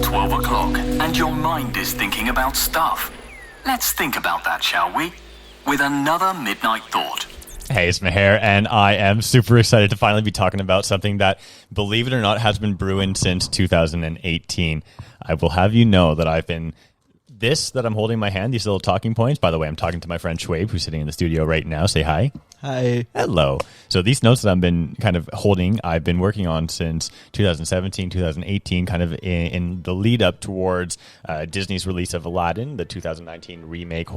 12 o'clock and your mind is thinking about stuff. Let's think about that, shall we? With another Midnight Thought. Hey, it's Maher, and I am super excited to finally be talking about something that, believe it or not, has been brewing since 2018. I will have you know that that I'm holding in my hand, these little talking points. By the way, I'm talking to my friend Schwabe, who's sitting in the studio right now. Say hi. Hi. Hello. So these notes that I've been kind of holding, I've been working on since 2017, 2018, kind of in the lead up towards Disney's release of Aladdin, the 2019 remake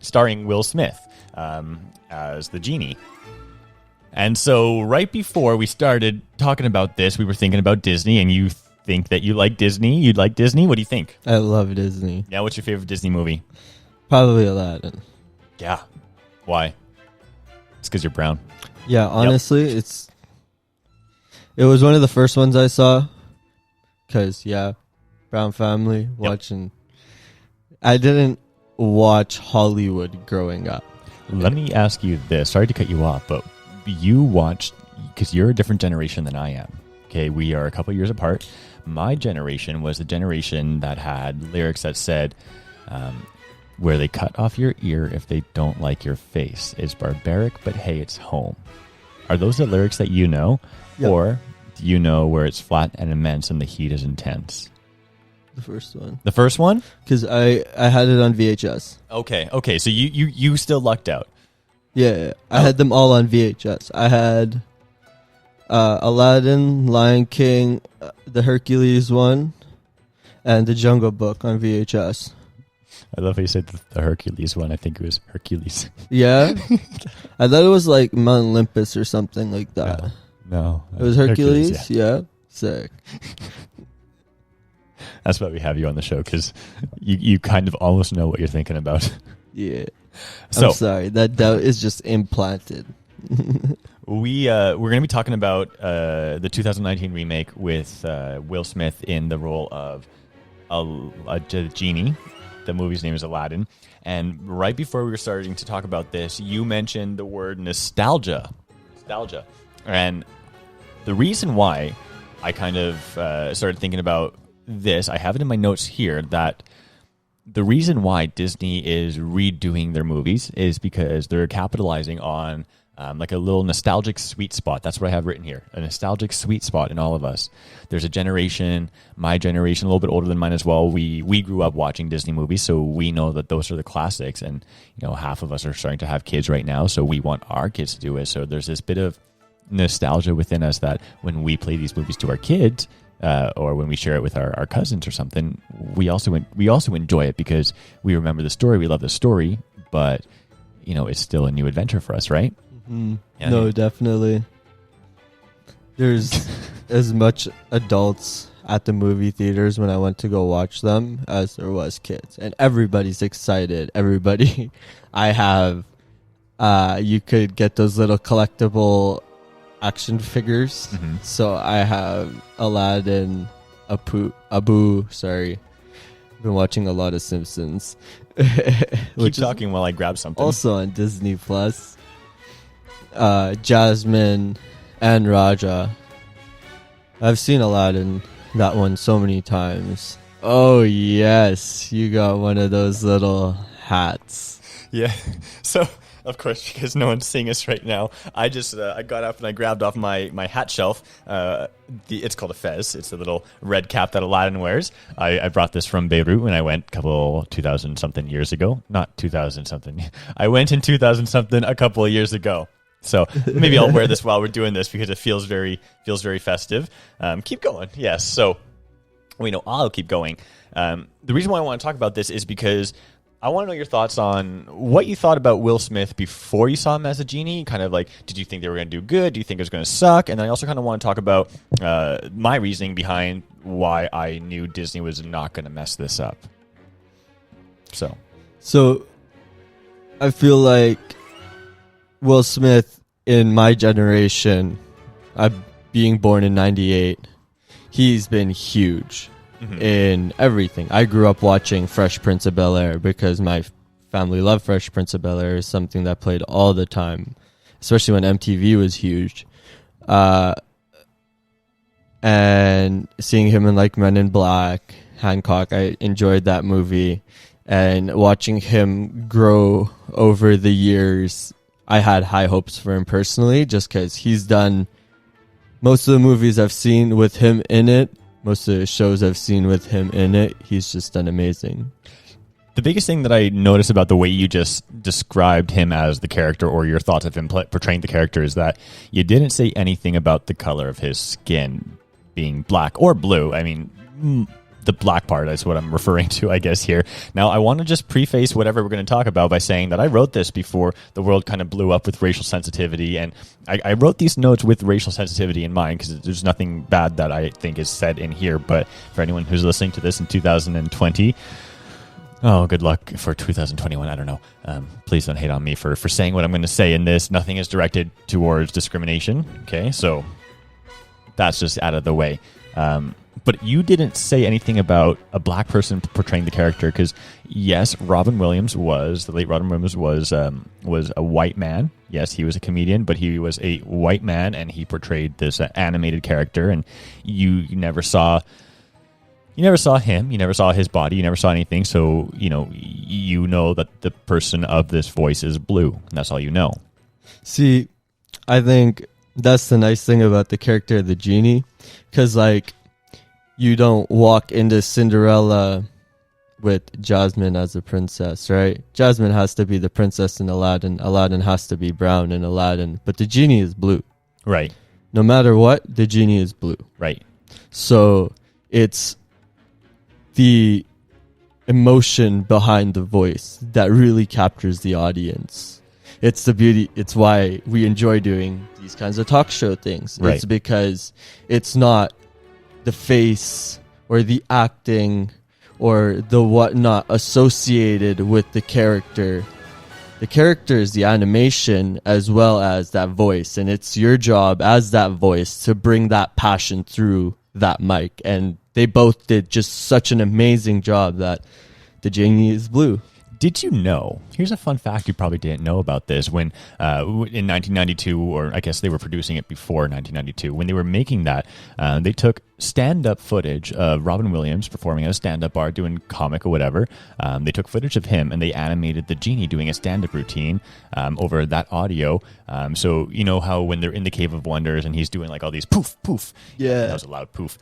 starring Will Smith as the Genie. And so right before we started talking about this, we were thinking about Disney, and you think that you like Disney. You'd like Disney? What do you think? I love Disney. Yeah, what's your favorite Disney movie? Probably Aladdin. Yeah. Why? It's because you're brown. Yeah, honestly, it was one of the first ones I saw. Because, brown family, watching. I didn't watch Hollywood growing up. Let me ask you this. Sorry to cut you off, but you watched, because you're a different generation than I am. Okay, we are a couple years apart. My generation was the generation that had lyrics that said, where they cut off your ear if they don't like your face. It's barbaric, but hey, it's home. Are those the lyrics that you know? Yep. Or do you know where it's flat and immense and the heat is intense? The first one. The first one? Because I had it on VHS. Okay. So you still lucked out. Yeah. I had them all on VHS. I had Aladdin, Lion King, the Hercules one, and the Jungle Book on VHS. I love how you said the Hercules one. I think it was Hercules. Yeah? I thought it was like Mount Olympus or something like that. No. It was Hercules? Yeah. Sick. That's why we have you on the show, because you kind of almost know what you're thinking about. Yeah. So, I'm sorry. That doubt is just implanted. we're going to be talking about the 2019 remake with Will Smith in the role of a Genie. The movie's name is Aladdin. And right before we were starting to talk about this, you mentioned the word nostalgia. And the reason why I kind of started thinking about this, I have it in my notes here, that the reason why Disney is redoing their movies is because they're capitalizing on like a little nostalgic sweet spot. That's what I have written here. A nostalgic sweet spot in all of us. There's a generation, my generation, a little bit older than mine as well. We grew up watching Disney movies, so we know that those are the classics. And, half of us are starting to have kids right now, so we want our kids to do it. So there's this bit of nostalgia within us that when we play these movies to our kids, or when we share it with our cousins or something, we also enjoy it because we remember the story, we love the story, but, it's still a new adventure for us, right? Yeah. No, definitely. There's as much adults at the movie theaters when I went to go watch them as there was kids. And everybody's excited. Everybody. I have, you could get those little collectible action figures. Mm-hmm. So I have Aladdin, Abu, sorry. I've been watching a lot of Simpsons. Keep talking while I grab something. Also on Disney Plus. Jasmine and Raja. I've seen Aladdin, that one, so many times. Oh yes, you got one of those little hats. Yeah. So, of course, because no one's seeing us right now, I just I got up and I grabbed off my hat shelf. It's called a fez. It's a little red cap that Aladdin wears. I brought this from Beirut when I went 2000-something years ago. Not 2000-something. I went in 2000-something a couple of years ago. So maybe I'll wear this while we're doing this because it feels very festive. Keep going. Yes. So I'll keep going. The reason why I want to talk about this is because I want to know your thoughts on what you thought about Will Smith before you saw him as a Genie. Kind of like, did you think they were going to do good? Do you think it was going to suck? And then I also kind of want to talk about my reasoning behind why I knew Disney was not going to mess this up. So I feel like Will Smith in my generation, being born in 98, he's been huge. Mm-hmm. In everything. I grew up watching Fresh Prince of Bel-Air because my family loved Fresh Prince of Bel-Air. Is something that played all the time, especially when MTV was huge. and seeing him in like Men in Black, Hancock, I enjoyed that movie. And watching him grow over the years, I had high hopes for him personally, just because he's done most of the movies I've seen with him in it, most of the shows I've seen with him in it, he's just done amazing. The biggest thing that I noticed about the way you just described him as the character, or your thoughts of him portraying the character, is that you didn't say anything about the color of his skin being black or blue. I mean, the black part is what I'm referring to, I guess, here. Now, I want to just preface whatever we're going to talk about by saying that I wrote this before the world kind of blew up with racial sensitivity, and I wrote these notes with racial sensitivity in mind because there's nothing bad that I think is said in here. But for anyone who's listening to this in 2020, oh, good luck for 2021. I don't know. Please don't hate on me for saying what I'm going to say in this. Nothing is directed towards discrimination. Okay, so that's just out of the way. But you didn't say anything about a black person portraying the character because, yes, the late Robin Williams was a white man. Yes, he was a comedian, but he was a white man, and he portrayed this animated character, and you never saw him, you never saw his body, you never saw anything, so, you know that the person of this voice is blue, and that's all you know. See, I think that's the nice thing about the character of the genie, because, like, you don't walk into Cinderella with Jasmine as a princess, right? Jasmine has to be the princess in Aladdin. Aladdin has to be brown in Aladdin. But the genie is blue. Right. No matter what, the genie is blue. Right. So it's the emotion behind the voice that really captures the audience. It's the beauty. It's why we enjoy doing these kinds of talk show things. Right. It's because it's not the face or the acting or the whatnot associated with the character. The character is the animation as well as that voice, and it's your job as that voice to bring that passion through that mic. And they both did just such an amazing job that the genie is blue. Did you know, here's a fun fact you probably didn't know about this, when in 1992, or I guess they were producing it before 1992, when they were making that, they took stand-up footage of Robin Williams performing at a stand-up bar doing comic or whatever. They took footage of him and they animated the genie doing a stand-up routine over that audio. So you know how when they're in the Cave of Wonders and he's doing like all these poof, poof. Yeah. That was a loud poof.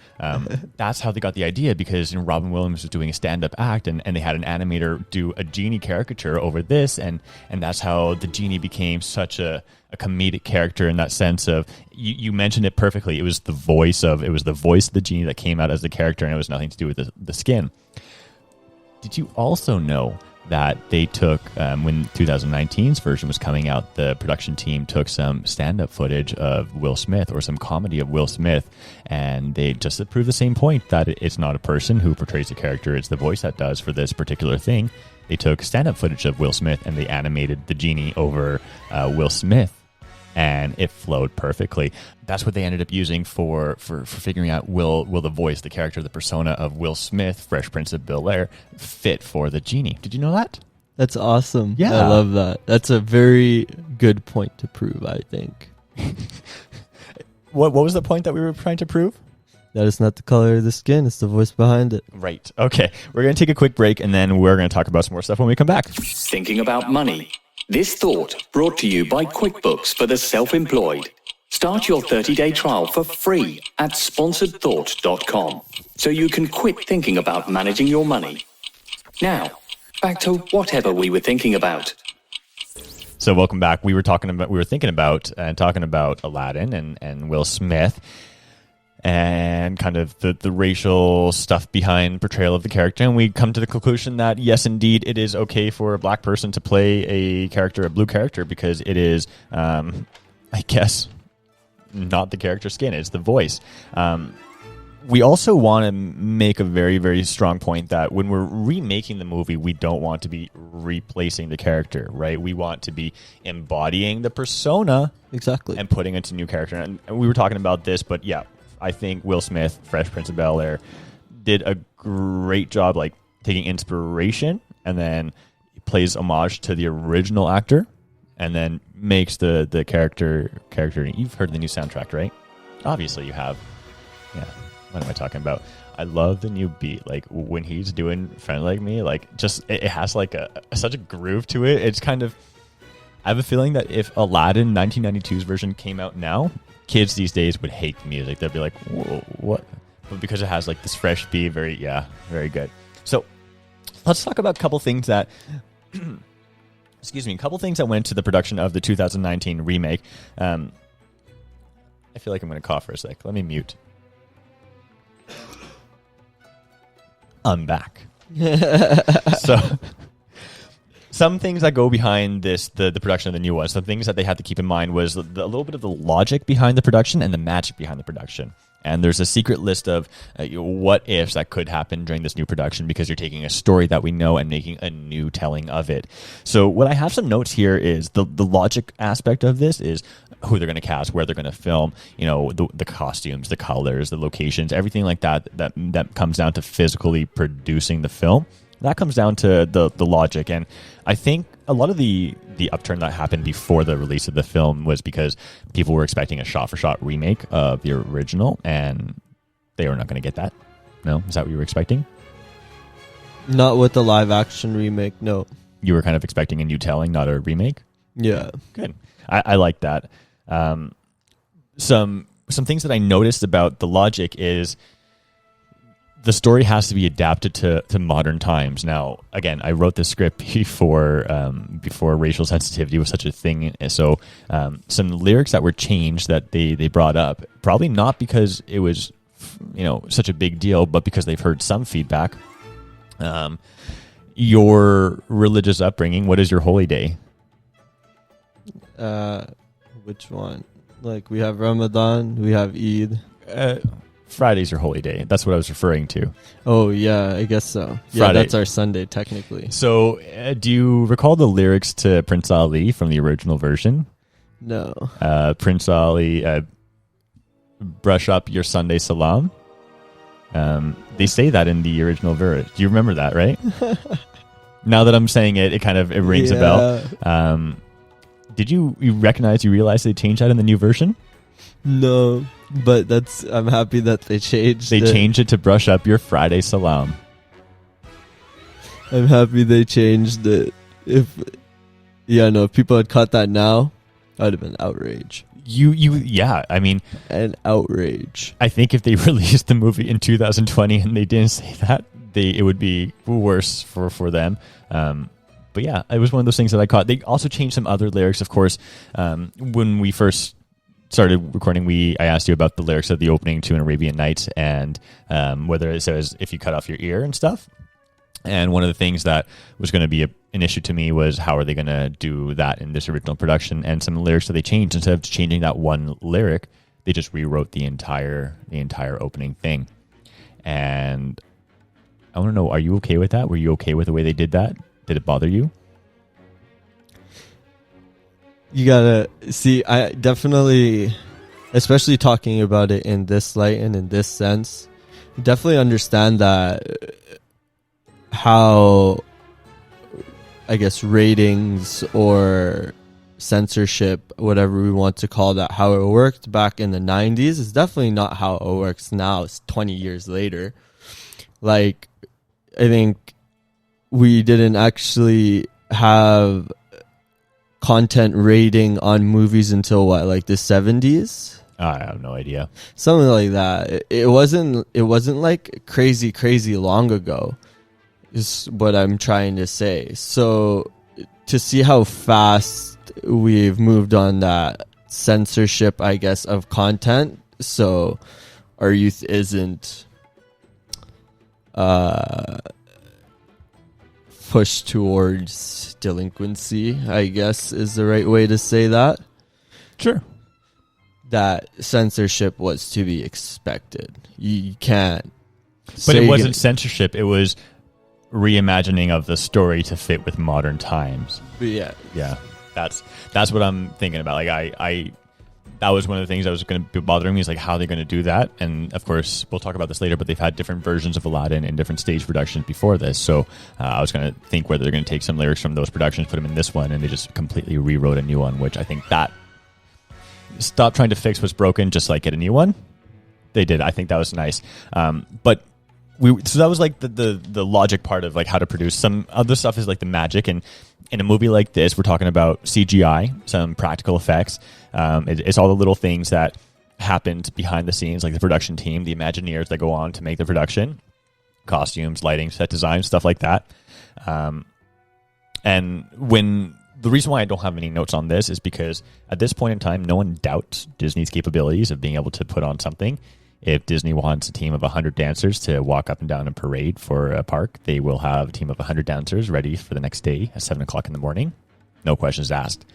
That's how they got the idea, because Robin Williams was doing a stand-up act and they had an animator do a genie caricature over this, and that's how the genie became such a comedic character, in that sense of, you mentioned it perfectly. It was the voice of the genie that came out as the character, and it was nothing to do with the skin. Did you also know that they took, when 2019's version was coming out, the production team took some stand-up footage of Will Smith, or some comedy of Will Smith, and they just proved the same point, that it's not a person who portrays the character, it's the voice that does for this particular thing. They took stand-up footage of Will Smith and they animated the genie over Will Smith, and it flowed perfectly. That's what they ended up using for figuring out will the voice, the character, the persona of Will Smith, Fresh Prince of Bel-Air, fit for the genie. Did you know that? That's awesome. Yeah. I love that. That's a very good point to prove, I think. What was the point that we were trying to prove? That is not the color of the skin, it's the voice behind it. Right. Okay. We're going to take a quick break, and then we're going to talk about some more stuff when we come back. Thinking about money? This thought brought to you by QuickBooks for the self-employed. Start your 30-day trial for free at sponsoredthought.com so you can quit thinking about managing your money. Now, back to whatever we were thinking about. So welcome back. We were thinking about Aladdin and Will Smith, and kind of the racial stuff behind portrayal of the character, and we come to the conclusion that yes, indeed, it is okay for a black person to play a blue character, because it is, I guess, not the character's skin, it's the voice. We also want to make a very, very strong point that when we're remaking the movie, we don't want to be replacing the character, right? We want to be embodying the persona, exactly, and putting it into new character. And we were talking about this, but yeah, I think Will Smith, Fresh Prince of Bel-Air, did a great job, like taking inspiration and then plays homage to the original actor, and then makes the character. You've heard the new soundtrack, right? Obviously, you have. Yeah. What am I talking about? I love the new beat. Like when he's doing "Friend Like Me," like just it has like such a groove to it. It's kind of. I have a feeling that if Aladdin 1992's version came out now, kids these days would hate the music. They'd be like, "Whoa, what?" But because it has like this fresh beat, very good. So let's talk about a couple things that. Excuse me, a couple things that went into the production of the 2019 remake. I feel like I'm going to cough for a sec. Let me mute. I'm back. So, some things that go behind the production of the new one, some things that they had to keep in mind was a little bit of the logic behind the production and the magic behind the production. And there's a secret list of what ifs that could happen during this new production because you're taking a story that we know and making a new telling of it. So what I have some notes here is the logic aspect of this is who they're going to cast, where they're going to film, the costumes, the colors, the locations, everything like that comes down to physically producing the film. That comes down to the logic. And I think a lot of the upturn that happened before the release of the film was because people were expecting a shot-for-shot remake of the original, and they were not going to get that. No? Is that what you were expecting? Not with the live-action remake, no. You were kind of expecting a new telling, not a remake? Yeah. Good. I like that. Some things that I noticed about the logic is the story has to be adapted to modern times. Now, again, I wrote this script before racial sensitivity was such a thing. So some lyrics that were changed that they brought up, probably not because it was such a big deal, but because they've heard some feedback. Your religious upbringing, what is your holy day? Which one? Like we have Ramadan, we have Eid. Friday's your holy day. That's what I was referring to. Oh, yeah, I guess so. Yeah, Friday. that's our Sunday, technically. So, do you recall the lyrics to Prince Ali from the original version? No. Prince Ali, brush up your Sunday salam. They say that in the original verse. Do you remember that, right? Now that I'm saying it, it rings a bell. Did you realize they changed that in the new version? No, but I'm happy that they changed it. They changed it to brush up your Friday salam. I'm happy they changed it. If people had caught that now, I'd have been outraged. I mean, an outrage. I think if they released the movie in 2020 and they didn't say that, it would be worse for them. But yeah, it was one of those things that I caught. They also changed some other lyrics, of course. When we first started recording, I asked you about the lyrics of the opening to An Arabian Nights and whether it says if you cut off your ear and stuff. And one of the things that was going to be an issue to me was how are they going to do that in this original production? And some lyrics that they changed, instead of changing that one lyric, they just rewrote the entire opening thing. And I want to know, are you okay with that? Were you okay with the way they did that? Did it bother you? You gotta see, I definitely, especially talking about it in this light and in this sense, definitely understand that how, I guess, ratings or censorship, whatever we want to call that, how it worked back in the 90s is definitely not how it works now. It's 20 years later. Like, I think we didn't actually have content rating on movies until what, the 70s? I have no idea. Something like that. It wasn't like crazy long ago, is what I'm trying to say. So to see how fast we've moved on that censorship, I guess, of content, so our youth isn't pushed towards delinquency, I guess is the right way to say that. Sure. That censorship was to be expected. You can't. But it wasn't censorship. It was reimagining of the story to fit with modern times. Yeah. Yeah. That's what I'm thinking about. Like that was one of the things that was going to be bothering me, is like how they're going to do that. And of course, we'll talk about this later, but they've had different versions of Aladdin in different stage productions before this. So I was going to think whether they're going to take some lyrics from those productions, put them in this one, and they just completely rewrote a new one, which I think that stop trying to fix what's broken, just like get a new one. They did. I think that was nice. But so that was like the logic part of like how to produce. Some other stuff is like the magic, and in a movie like this, we're talking about CGI, some practical effects. It's all the little things that happened behind the scenes, like the production team, the Imagineers that go on to make the production, costumes, lighting, set design, stuff like that. And the reason why I don't have any notes on this is because at this point in time, no one doubts Disney's capabilities of being able to put on something. If Disney wants a team of 100 dancers to walk up and down a parade for a park, they will have a team of 100 dancers ready for the next day at 7 o'clock in the morning. No questions asked.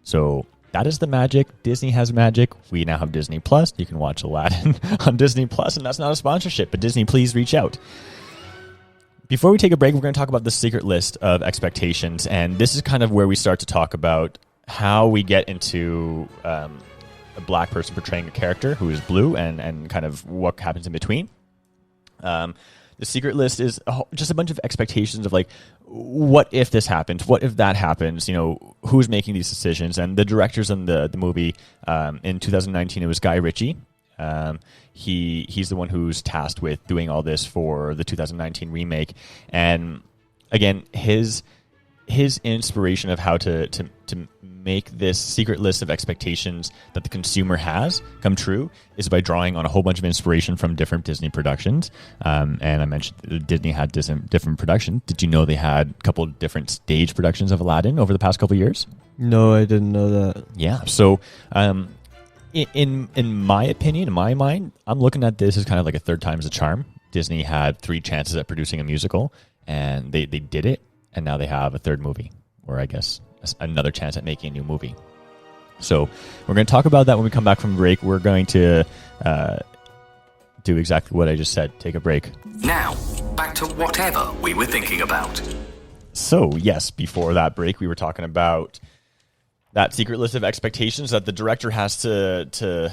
So that is the magic. Disney has magic. We now have Disney Plus. You can watch Aladdin on Disney Plus, and that's not a sponsorship, but Disney, please reach out. Before we take a break, we're going to talk about the secret list of expectations, and this is kind of where we start to talk about how we get into a black person portraying a character who is blue and kind of what happens in between. The secret list is just a bunch of expectations of like, what if this happens? What if that happens? You know, who's making these decisions? And the directors in the movie in 2019, it was Guy Ritchie. He's the one who's tasked with doing all this for the 2019 remake. And again, his inspiration of how to make this secret list of expectations that the consumer has come true is by drawing on a whole bunch of inspiration from different Disney productions. And I mentioned Disney had different productions. Did you know they had a couple of different stage productions of Aladdin over the past couple of years? No, I didn't know that. Yeah. So, in my opinion, in my mind, I'm looking at this as kind of like a third time's the charm. Disney had 3 chances at producing a musical, and they did it, and now they have a third movie, or I guess another chance at making a new movie. So we're going to talk about that when we come back from break. We're going to do exactly what I just said. Take a break. Now, back to whatever we were thinking about. So, yes, before that break, we were talking about that secret list of expectations that the director has to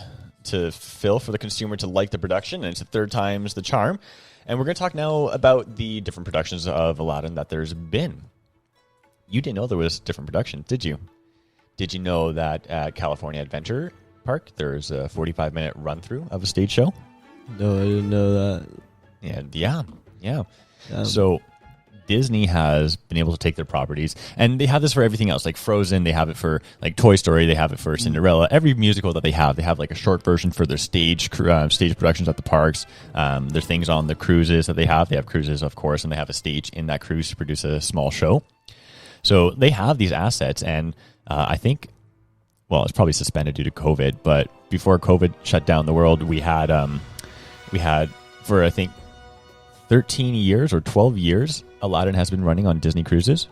fill for the consumer to like the production, and it's a third time's the charm. And we're going to talk now about the different productions of Aladdin that there's been. You didn't know there was different productions, did you? Did you know that at California Adventure Park, there's a 45-minute run-through of a stage show? No, I didn't know that. Yeah. So Disney has been able to take their properties, and they have this for everything else, like Frozen. They have it for like Toy Story. They have it for Cinderella. Every musical that they have like a short version for their stage productions at the parks. There's things on the cruises that they have. They have cruises, of course, and they have a stage in that cruise to produce a small show. So they have these assets, and I think, well, it's probably suspended due to COVID, but before COVID shut down the world, we had for I think 13 years or 12 years, Aladdin has been running on Disney cruises.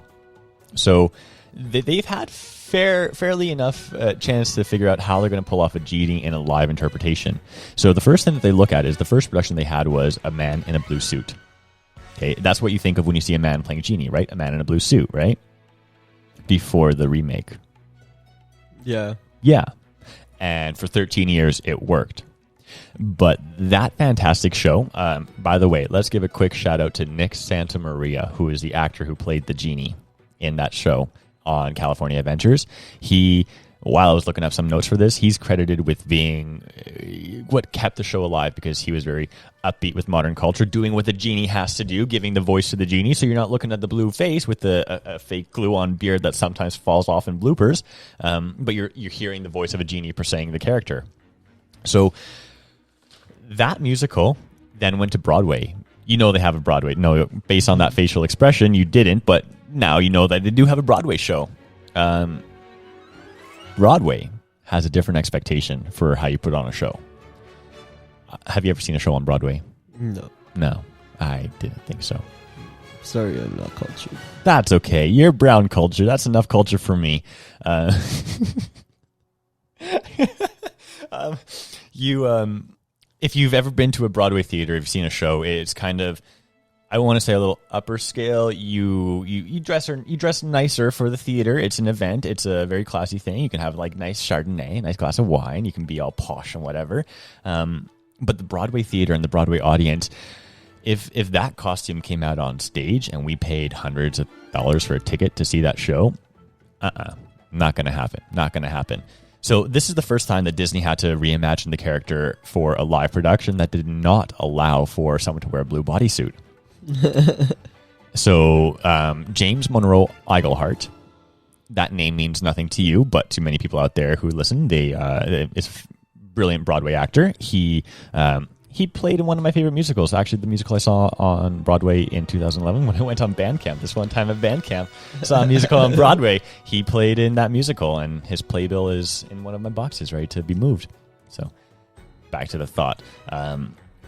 So they've had fairly enough chance to figure out how they're going to pull off a Genie in a live interpretation. So the first thing that they look at is the first production they had was a man in a blue suit. Okay, that's what you think of when you see a man playing Genie, right? A man in a blue suit, right? Before the remake. Yeah. And for 13 years, it worked. But that fantastic show, by the way, let's give a quick shout out to Nick Santamaria, who is the actor who played the Genie in that show on California Adventures. While I was looking up some notes for this, he's credited with being what kept the show alive, because he was very upbeat with modern culture, doing what the Genie has to do, giving the voice to the Genie. So you're not looking at the blue face with a fake glue-on beard that sometimes falls off in bloopers, but you're hearing the voice of a Genie portraying the character. So that musical then went to Broadway. You know they have a Broadway. No, based on that facial expression, you didn't, but now you know that they do have a Broadway show. Broadway has a different expectation for how you put on a show. Have you ever seen a show on Broadway? No, I didn't think so. Sorry, I'm not cultured. That's okay. You're brown culture. That's enough culture for me. If you've ever been to a Broadway theater, if you've seen a show, it's kind of, I want to say, a little upper scale. You dress nicer for the theater. It's an event. It's a very classy thing. You can have like nice Chardonnay, a nice glass of wine. You can be all posh and whatever. But the Broadway theater and the Broadway audience, if that costume came out on stage and we paid hundreds of dollars for a ticket to see that show, not going to happen. So this is the first time that Disney had to reimagine the character for a live production that did not allow for someone to wear a blue bodysuit. So James Monroe Iglehart, that name means nothing to you, but to many people out there who listen, is a brilliant Broadway actor. He played in one of my favorite musicals, actually the musical I saw on Broadway in 2011 when I went on band camp. This one time at band camp, saw a musical on Broadway. He played in that musical, and his playbill is in one of my boxes, ready to be moved. So back to the thought.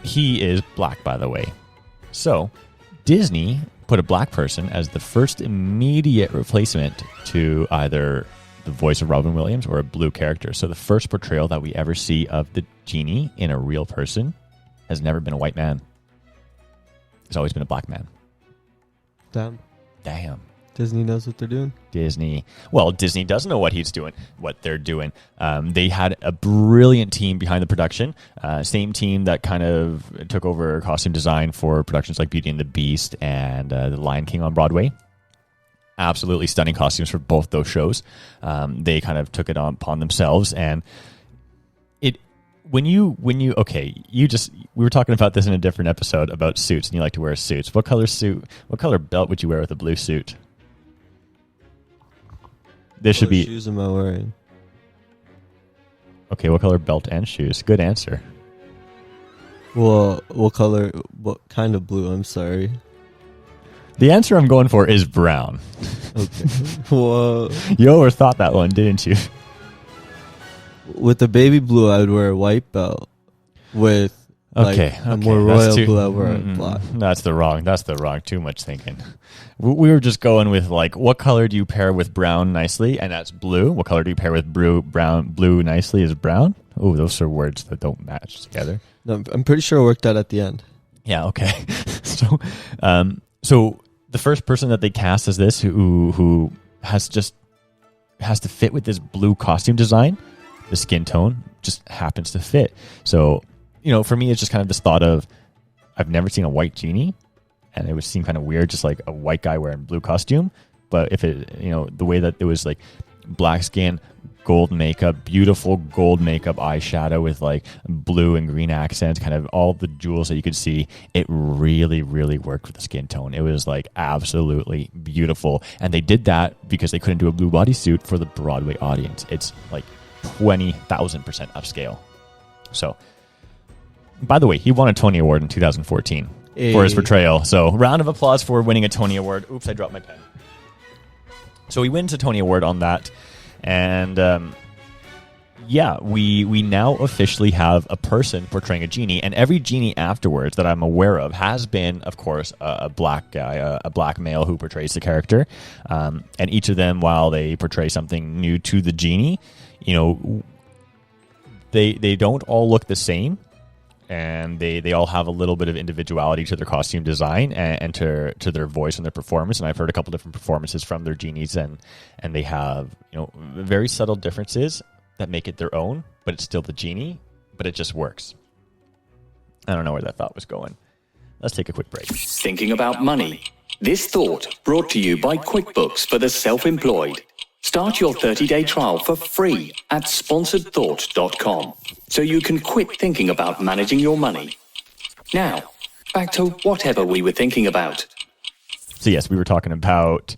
He is black, by the way. So Disney put a black person as the first immediate replacement to either the voice of Robin Williams or a blue character. So the first portrayal that we ever see of the genie in a real person has never been a white man. It's always been a black man. Damn. Disney knows what they're doing. Disney does know what they're doing. They had a brilliant team behind the production. Same team that kind of took over costume design for productions like Beauty and the Beast and The Lion King on Broadway. Absolutely stunning costumes for both those shows. They kind of took it upon themselves, and we were talking about this in a different episode about suits, and you like to wear suits. What color belt would you wear with a blue suit? This should be. What shoes am I wearing? Okay, what color belt and shoes? Good answer. Well, what kind of blue? I'm sorry. The answer I'm going for is brown. Okay. Whoa. You overthought that one, didn't you? With the baby blue, I would wear a white belt. With a more royal blue, I would wear black. That's the wrong. Too much thinking. We were just going with what color do you pair with brown nicely, and that's blue. What color do you pair with blue nicely is brown. Oh, those are words that don't match together. No, I'm pretty sure it worked out at the end. Yeah. Okay. So the first person that they cast as this, who has to fit with this blue costume design. The skin tone just happens to fit. So, for me, it's just kind of this thought of, I've never seen a white genie, and it would seem kind of weird, just like a white guy wearing blue costume. But if it, the way that it was like black skin, gold makeup, beautiful gold makeup, eyeshadow with like blue and green accents, kind of all the jewels that you could see, it really, really worked with the skin tone. It was like absolutely beautiful. And they did that because they couldn't do a blue bodysuit for the Broadway audience. It's like 20,000% upscale. So, by the way, he won a Tony Award in 2014 for his portrayal. So, round of applause for winning a Tony Award. Oops, I dropped my pen. So, he wins a Tony Award on that. And, we now officially have a person portraying a genie. And every genie afterwards that I'm aware of has been, of course, a black guy, a black male who portrays the character. And each of them, while they portray something new to the genie, they don't all look the same, and they all have a little bit of individuality to their costume design and to their voice and their performance. And I've heard a couple different performances from their genies, and they have very subtle differences that make it their own, but it's still the genie, but it just works. I don't know where that thought was going. Let's take a quick break. Thinking about money? This thought brought to you by QuickBooks for the self-employed. Start your 30-day trial for free at sponsoredthought.com so you can quit thinking about managing your money. Now, back to whatever we were thinking about. So yes, we were talking about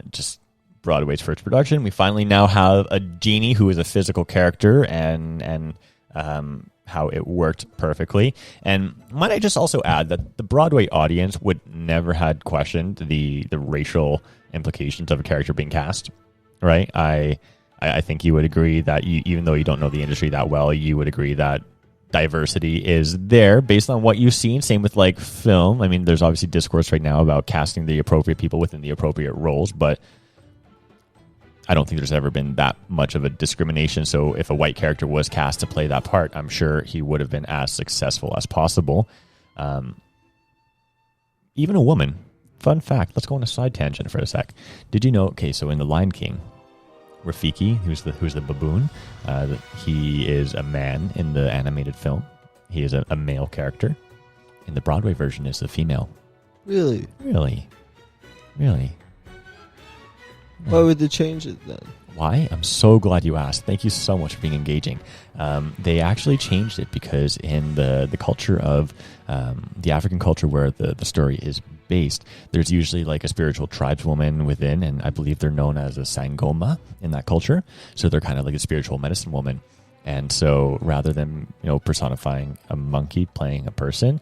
just Broadway's first production. We finally now have a genie who is a physical character, and how it worked perfectly. And might I just also add that the Broadway audience would never had questioned the racial implications of a character being cast. Right, I think you would agree that even though you don't know the industry that well, you would agree that diversity is there based on what you've seen. Same with like film. I mean, there's obviously discourse right now about casting the appropriate people within the appropriate roles, but I don't think there's ever been that much of a discrimination. So if a white character was cast to play that part, I'm sure he would have been as successful as possible. Even a woman. Fun fact, let's go on a side tangent for a sec. Did you know, okay, so in The Lion King, Rafiki, who's the baboon, he is a man in the animated film. He is a male character. In the Broadway version, is a female. Really? Really? Why would they change it then? Why? I'm so glad you asked. Thank you so much for being engaging. They actually changed it because in the culture of the African culture where the story is based, there's usually like a spiritual tribeswoman within, and I believe they're known as a Sangoma in that culture. So they're kind of like a spiritual medicine woman. And so rather than, personifying a monkey playing a person,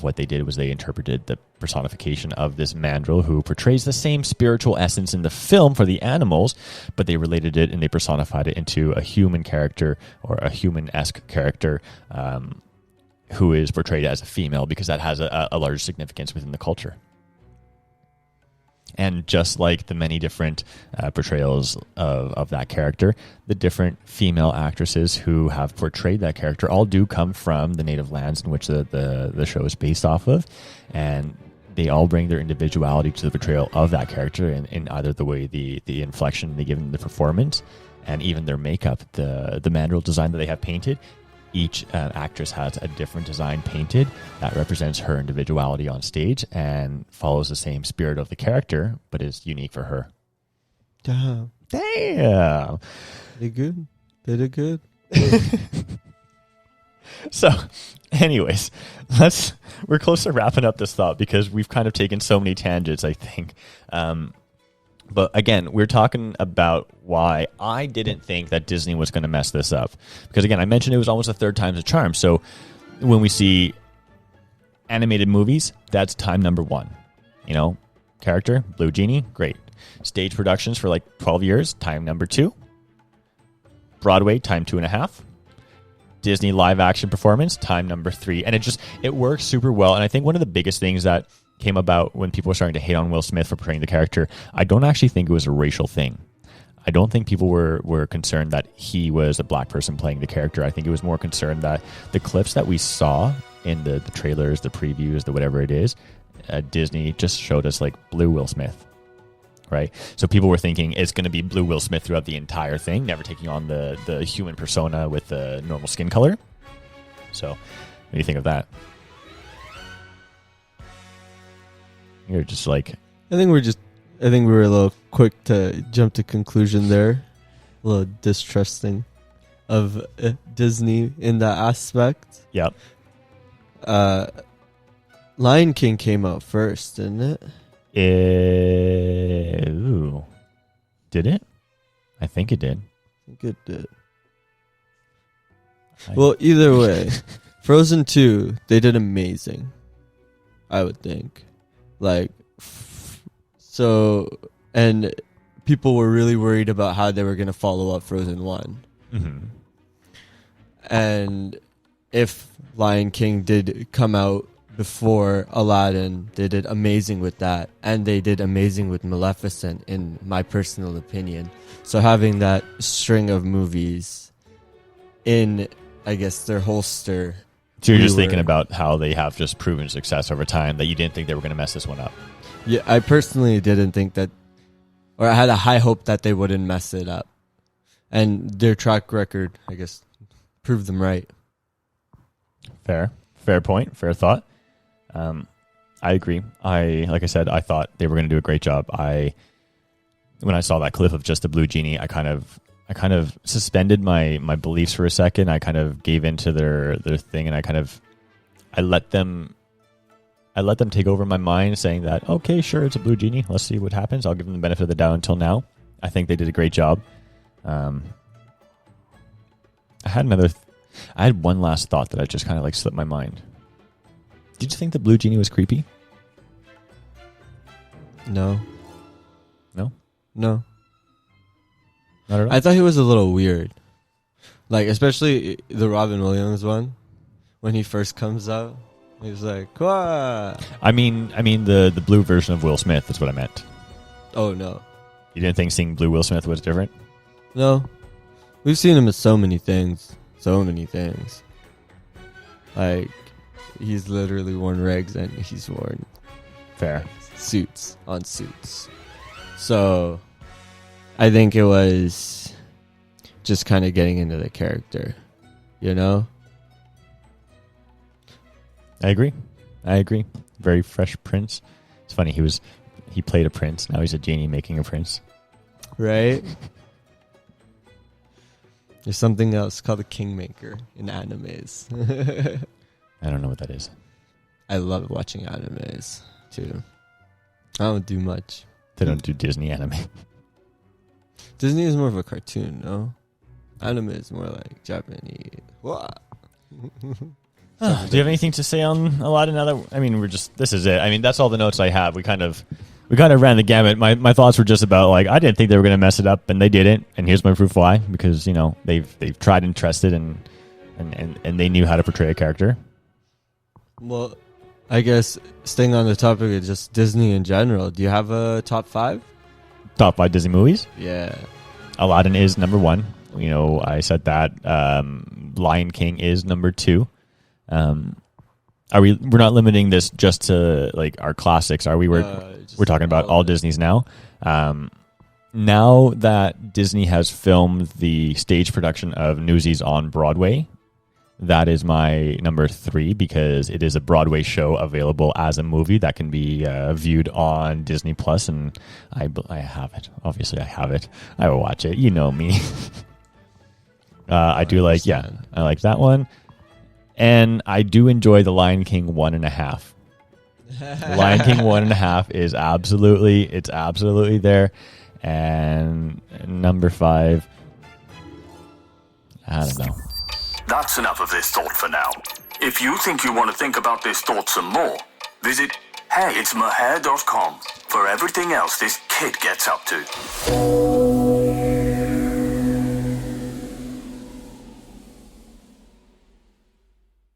what they did was they interpreted the personification of this mandrill who portrays the same spiritual essence in the film for the animals, but they related it and they personified it into a human character or a human-esque character who is portrayed as a female because that has a large significance within the culture. And just like the many different portrayals of that character, the different female actresses who have portrayed that character all do come from the native lands in which the show is based off of. And they all bring their individuality to the portrayal of that character in either the way the inflection they give in the performance and even their makeup, the mandrill design that they have painted. Each actress has a different design painted that represents her individuality on stage and follows the same spirit of the character, but is unique for her. Damn. Damn. They good. They did good. So, anyways, we're close to wrapping up this thought because we've kind of taken so many tangents, I think. But again, we're talking about why I didn't think that Disney was going to mess this up. Because again, I mentioned it was almost a third time's the charm. So when we see animated movies, that's time number one. Character, Blue Genie, great. Stage productions for like 12 years, time number 2. Broadway, time 2.5. Disney live action performance, time number 3. And it works super well. And I think one of the biggest things that came about when people were starting to hate on Will Smith for portraying the character, I don't actually think it was a racial thing. I don't think people were concerned that he was a black person playing the character. I think it was more concerned that the clips that we saw in the trailers, the previews, the whatever it is, Disney just showed us like blue Will Smith, right? So people were thinking it's going to be blue Will Smith throughout the entire thing, never taking on the human persona with the normal skin color. So what do you think of that? You're just like... I think we were a little quick to jump to conclusion there. A little distrusting of Disney in that aspect. Yep. Lion King came out first, didn't it? Ooh. Did it? I think it did. I think it did. Well, either way, Frozen 2, they did amazing, I would think. And people were really worried about how they were going to follow up Frozen 1. Mm-hmm. And if Lion King did come out before Aladdin, they did amazing with that. And they did amazing with Maleficent, in my personal opinion. So having that string of movies in, I guess, their holster... So you're just thinking about how they have just proven success over time, that you didn't think they were going to mess this one up. Yeah, I personally didn't think that, or I had a high hope that they wouldn't mess it up. And their track record, I guess, proved them right. Fair point, fair thought. I agree. Like I said, I thought they were going to do a great job. When I saw that clip of just the Blue Genie, I kind of suspended my beliefs for a second. I kind of gave into their thing, and I let them take over my mind, saying that, okay, sure, it's a Blue Genie. Let's see what happens. I'll give them the benefit of the doubt until now. I think they did a great job. I had one last thought that I just kind of like slipped my mind. Did you think the Blue Genie was creepy? No. No? No. Not at all? I thought he was a little weird. Like, especially the Robin Williams one. When he first comes out. He's like, "Wah!" I mean the blue version of Will Smith. That's what I meant. Oh, no. You didn't think seeing blue Will Smith was different? No. We've seen him in so many things. So many things. Like, he's literally worn regs and he's worn Fair. suits on suits. So, I think it was just kind of getting into the character, you know? I agree. Very fresh prince. It's funny, he played a prince. Now he's a genie making a prince. right? There's something else called the Kingmaker in animes. I don't know what that is. I love watching animes too. I don't do much. They don't do Disney anime. Disney is more of a cartoon, no? Anime is more like Japanese. What? Do you have anything to say on Aladdin? This is it. I mean, that's all the notes I have. We kind of ran the gamut. My thoughts were just about like I didn't think they were going to mess it up, and they didn't. And here's my proof why: because they've tried and trusted, and they knew how to portray a character. Well, I guess staying on the topic of just Disney in general, do you have a top 5? Top 5 Disney movies? Yeah. Aladdin is number 1. I said that. Lion King is number 2. We're not limiting this just to like our classics, are we? We're talking about all Disney's now. Now that Disney has filmed the stage production of Newsies on Broadway, that is my number 3 because it is a Broadway show available as a movie that can be viewed on Disney Plus, and I have it. Obviously, I have it. I will watch it. You know me. I do like, I like that one. And I do enjoy The Lion King 1.5. The Lion King 1.5 is absolutely there. And number 5, I don't know. That's enough of this thought for now. If you think you want to think about this thought some more, visit heyitsmahair.com for everything else this kid gets up to.